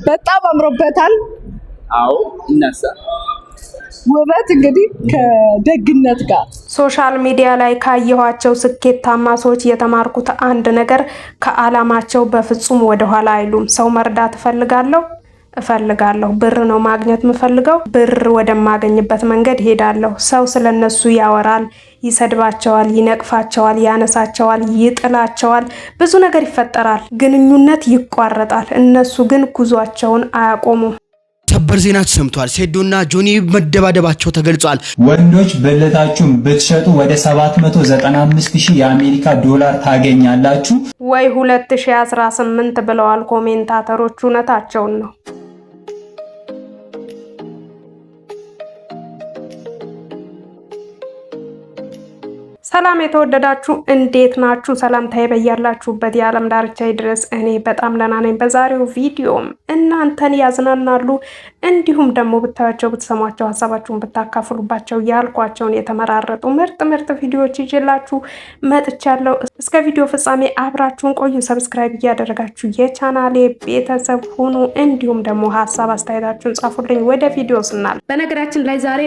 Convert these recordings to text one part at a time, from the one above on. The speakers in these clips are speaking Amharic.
በጣም አምሮበታል። አዎ እናሳ ውበት እንግዲህ ከደግነት ጋር ሶሻል ሚዲያ ላይ ካየኋቸው ስኬታማ ሰዎች የተማርኩት አንድ ነገር ከዓላማቸው በፍጹም ወደ ኋላ አይሉም። ሰው መርዳት እፈልጋለሁ፣ ብር ነው ማግኘት የምፈልገው፣ ብር ወደማገኝበት መንገድ ሄዳለሁ። ሰው ስለነሱ ያወራል፣ ይሰድባቸዋል፣ ይነቅፋቸዋል፣ ያነሳቸዋል፣ ይጥላቸዋል፣ ብዙ ነገር ይፈጠራል፣ ግንኙነት ይቋረጣል። እነሱ ግን ጉዟቸውን አያቆሙም። ሰበር ዜና ተሰምቷል። ሴዶና ጆኒ መደባደባቸው ተገልጿል። ወንዶች ብልታችሁን ብትሸጡ ወደ 795,000 የአሜሪካ ዶላር ታገኛላችሁ። ወይ 2018 ብለዋል ኮሜንታተሮች። እውነታቸውን ነው። ሰላም የተወደዳችሁ እንዴት ናችሁ? ሰላምታዬ በያላችሁበት የዓለም ዳርቻ ድረስ። እኔ በጣም ደህና ነኝ። በዛሬው ቪዲዮም እናንተን ያዝናናሉ እንዲሁም ደግሞ ብታያቸው ብትሰሟቸው ሀሳባችሁን ብታካፍሉባቸው ያልኳቸውን የተመራረጡ ምርጥ ቪዲዮዎች ይዤላችሁ መጥቻለሁ። እስከ ቪዲዮ ፍጻሜ አብራችሁን ቆዩ። ሰብስክራይብ እያደረጋችሁ የቻናሌ ቤተሰብ ሁኑ። እንዲሁም ደግሞ ሀሳብ አስተያየታችሁን ጻፉልኝ። ወደ ቪዲዮ ስናል በነገራችን ላይ ዛሬ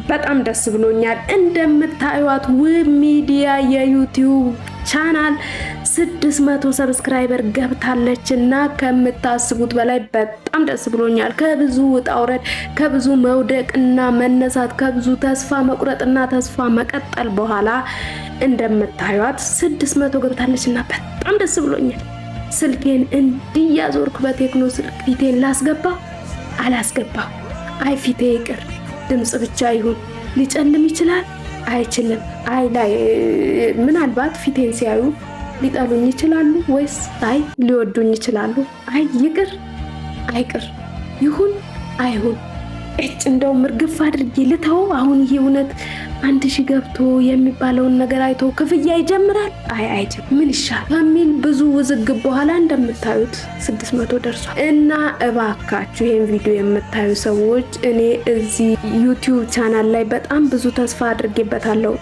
በጣም ደስ ብሎኛል። እንደምታዩት ውብ ሚዲያ የዩቲዩብ ቻናል 600 ሰብስክራይበር ገብታለች እና ከምታስቡት በላይ በጣም ደስ ብሎኛል። ከብዙ ውጣ ውረድ፣ ከብዙ መውደቅና መነሳት፣ ከብዙ ተስፋ መቁረጥና ተስፋ መቀጠል በኋላ እንደምታዩት 600 ገብታለች እና በጣም ደስ ብሎኛል። ስልኬን እንዲያዞርኩ በቴክኖ ስልክ ፊቴን አላስገባው። አይ ፊቴ ይቅር፣ ድምጽ ብቻ ይሁን። ሊጨልም ይችላል አይችልም። አይ ላይ ምናልባት ፊቴን ሲያዩ ሊጠሉኝ ይችላሉ ወይስ አይ ሊወዱኝ ይችላሉ። አይ ይቅር አይቅር፣ ይሁን አይሁን፣ እንደው ምርግፍ አድርጌ ልተው። አሁን ይሄ እውነት 1000 ገብቶ የሚባለውን ነገር አይቶ ክፍያ ይጀምራል። አይጀምር ምን ይሻል በሚል ብዙ ውዝግብ በኋላ እንደምታዩት 600 ደርሷል እና እባካችሁ ይሄን ቪዲዮ የምታዩ ሰዎች እኔ እዚህ ዩቲዩብ ቻናል ላይ በጣም ብዙ ተስፋ አድርጌበታለሁ።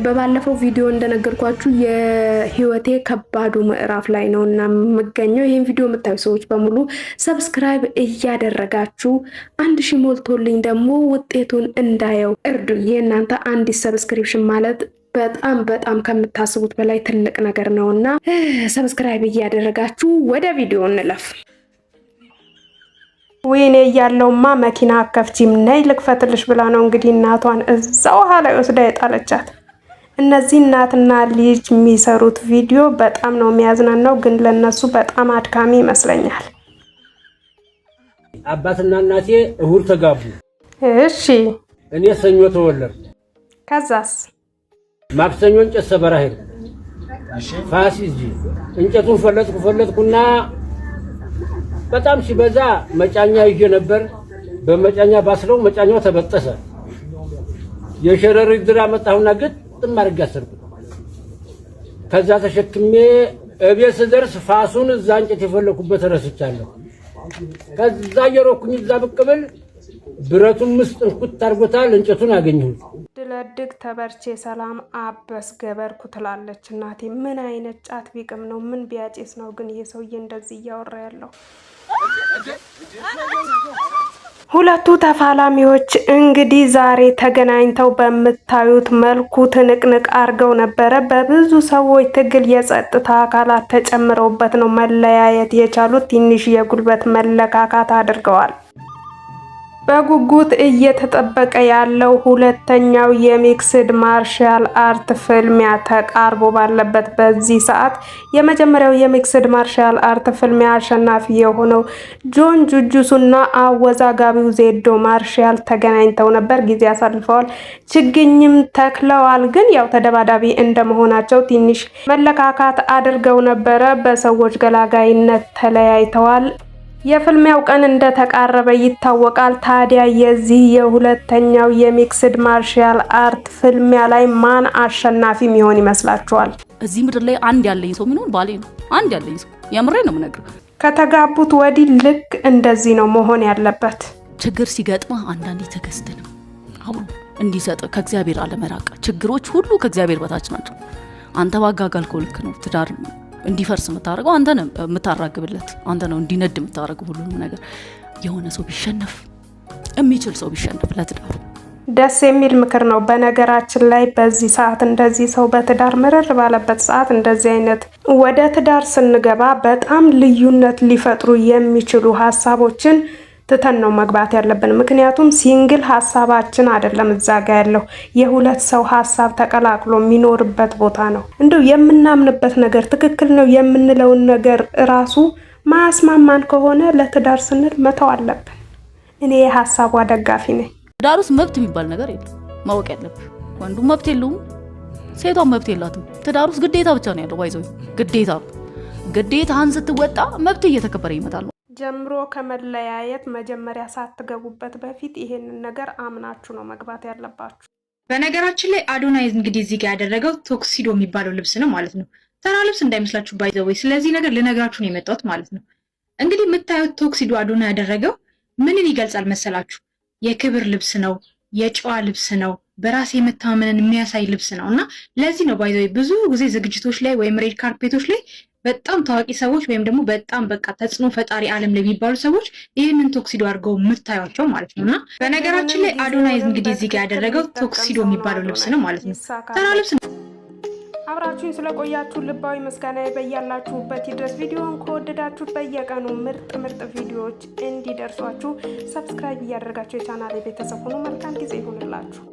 በባለፈው ቪዲዮ እንደነገርኳችሁ የህይወቴ ከባዱ ምዕራፍ ላይ ነውና የምገኘው። ይሄን ቪዲዮ የምታዩ ሰዎች በሙሉ ሰብስክራይብ እያደረጋችሁ 1000 ሞልቶልኝ ደግሞ ውጤቱን እንዳየው እርዱ። የእናንተ አንድ ሰብስክሪፕሽን ማለት በጣም ከምታስቡት በላይ ትልቅ ነገር ነውና ሰብስክራይብ እያደረጋችሁ ወደ ቪዲዮ እንለፍ። ወይኔ ያለውማ መኪና አከፍቺም ነይ ልክፈትልሽ ብላ ነው እንግዲህ እናቷን እዛው ኋላ ወስዳ የጣለቻት። እነዚህ እናትና ልጅ የሚሰሩት ቪዲዮ በጣም ነው የሚያዝናናው፣ ግን ለነሱ በጣም አድካሚ ይመስለኛል። አባትና እናቴ እሁድ ተጋቡ። እሺ እኔ ሰኞ ተወለድኩ። ከዛስ ማክሰኞ እንጨት ሰበራ ሄድኩ። ፋሲዝ እንጨቱን ፈለጥኩና በጣም ሲበዛ መጫኛ ይዤ ነበር። በመጫኛ ባስለው መጫኛው ተበጠሰ። የሸረሪት ድራ መጣሁና ግጥም አድርጌ አሰርኩት። ከዛ ተሸክሜ እቤት ስደርስ ፋሱን እዛ እንጨት የፈለኩበት ረስቻለሁ። ከዛ የሮኩኝ እዛ ብቅብል ብረቱን ምስጥንኩት ታርጎታል። እንጨቱን አገኘሁት። ድለድግ ተበርቼ ሰላም አበስ ገበርኩ ትላለች እናቴ። ምን አይነት ጫት ቢቅም ነው? ምን ቢያጨስ ነው ግን ይሄ ሰውዬ እንደዚህ እያወራ ያለው? ሁለቱ ተፋላሚዎች እንግዲህ ዛሬ ተገናኝተው በምታዩት መልኩ ትንቅንቅ አርገው ነበረ። በብዙ ሰዎች ትግል የጸጥታ አካላት ተጨምረውበት ነው መለያየት የቻሉት። ትንሽ የጉልበት መለካካት አድርገዋል። በጉጉት እየተጠበቀ ያለው ሁለተኛው የሚክስድ ማርሻል አርት ፍልሚያ ተቃርቦ ባለበት በዚህ ሰዓት የመጀመሪያው የሚክስድ ማርሻል አርት ፍልሚያ አሸናፊ የሆነው ጆን ጁጁሱና አወዛጋቢው ዜዶ ማርሻል ተገናኝተው ነበር። ጊዜ አሳልፈዋል፣ ችግኝም ተክለዋል። ግን ያው ተደባዳቢ እንደመሆናቸው ትንሽ መለካካት አድርገው ነበረ። በሰዎች ገላጋይነት ተለያይተዋል። የፍልሚያው ቀን እንደተቃረበ ይታወቃል። ታዲያ የዚህ የሁለተኛው የሚክስድ ማርሻል አርት ፍልሚያ ላይ ማን አሸናፊ የሚሆን ይመስላችኋል? እዚህ ምድር ላይ አንድ ያለኝ ሰው ምንሆን ባሌ ነው። አንድ ያለኝ ሰው የምሬ ነው የምነግርህ። ከተጋቡት ወዲህ ልክ እንደዚህ ነው መሆን ያለበት። ችግር ሲገጥማ አንዳንዴ ተከስተን አሁን እንዲሰጥ ከእግዚአብሔር አለመራቅ። ችግሮች ሁሉ ከእግዚአብሔር በታች ናቸው። አንተ ባጋጋልከው ልክ ነው ትዳር እንዲፈርስ የምታረገው አንተ ነህ የምታራግብለት አንተ ነው እንዲነድ የምታረገው ሁሉንም ነገር የሆነ ሰው ቢሸነፍ የሚችል ሰው ቢሸነፍ ለትዳር ደስ የሚል ምክር ነው። በነገራችን ላይ በዚህ ሰዓት እንደዚህ ሰው በትዳር ምርር ባለበት ሰዓት እንደዚህ አይነት ወደ ትዳር ስንገባ በጣም ልዩነት ሊፈጥሩ የሚችሉ ሀሳቦችን ትተን ነው መግባት ያለብን። ምክንያቱም ሲንግል ሀሳባችን አይደለም እዛ ጋ ያለው የሁለት ሰው ሀሳብ ተቀላቅሎ የሚኖርበት ቦታ ነው። እንደው የምናምንበት ነገር ትክክል ነው የምንለውን ነገር ራሱ ማያስማማን ከሆነ ለትዳር ስንል መተው አለብን። እኔ የሀሳቧ ደጋፊ ነኝ። ትዳር ውስጥ መብት የሚባል ነገር የለም። ማወቅ ያለብህ ወንዱ መብት የለውም፣ ሴቷም መብት የላትም። ትዳር ውስጥ ግዴታ ብቻ ነው ያለው። ባይዘው ግዴታ ነው። ግዴታህን ስትወጣ መብት እየተከበረ ይመጣል። ጀምሮ ከመለያየት መጀመሪያ ሳትገቡበት በፊት ይሄንን ነገር አምናችሁ ነው መግባት ያለባችሁ። በነገራችን ላይ አዶናይ እንግዲህ እዚህ ጋር ያደረገው ቶክሲዶ የሚባለው ልብስ ነው ማለት ነው። ተራ ልብስ እንዳይመስላችሁ ባይዘው። ስለዚህ ነገር ልነግራችሁ ነው የመጣሁት ማለት ነው። እንግዲህ የምታዩት ቶክሲዶ አዶናይ ያደረገው ምንን ይገልጻል መሰላችሁ? የክብር ልብስ ነው፣ የጨዋ ልብስ ነው፣ በራስ የመተማመንን የሚያሳይ ልብስ ነው እና ለዚህ ነው ባይዘው ብዙ ጊዜ ዝግጅቶች ላይ ወይም ሬድ ካርፔቶች ላይ በጣም ታዋቂ ሰዎች ወይም ደግሞ በጣም በቃ ተጽዕኖ ፈጣሪ ዓለም ላይ የሚባሉ ሰዎች ይህንን ቶክሲዶ አድርገው የምታዩቸው ማለት ነው። እና በነገራችን ላይ አዶናይ እንግዲህ እዚህ ጋር ያደረገው ቶክሲዶ የሚባለው ልብስ ነው ማለት ነው። ተራ ልብስ ነው። አብራችሁን ስለቆያችሁ ልባዊ ምስጋና በያላችሁበት ይድረስ። ቪዲዮውን ከወደዳችሁ በየቀኑ ምርጥ ቪዲዮዎች እንዲደርሷችሁ ሰብስክራይብ እያደረጋችሁ የቻናሌ ቤተሰብ ሆኑ። መልካም ጊዜ ይሁንላችሁ።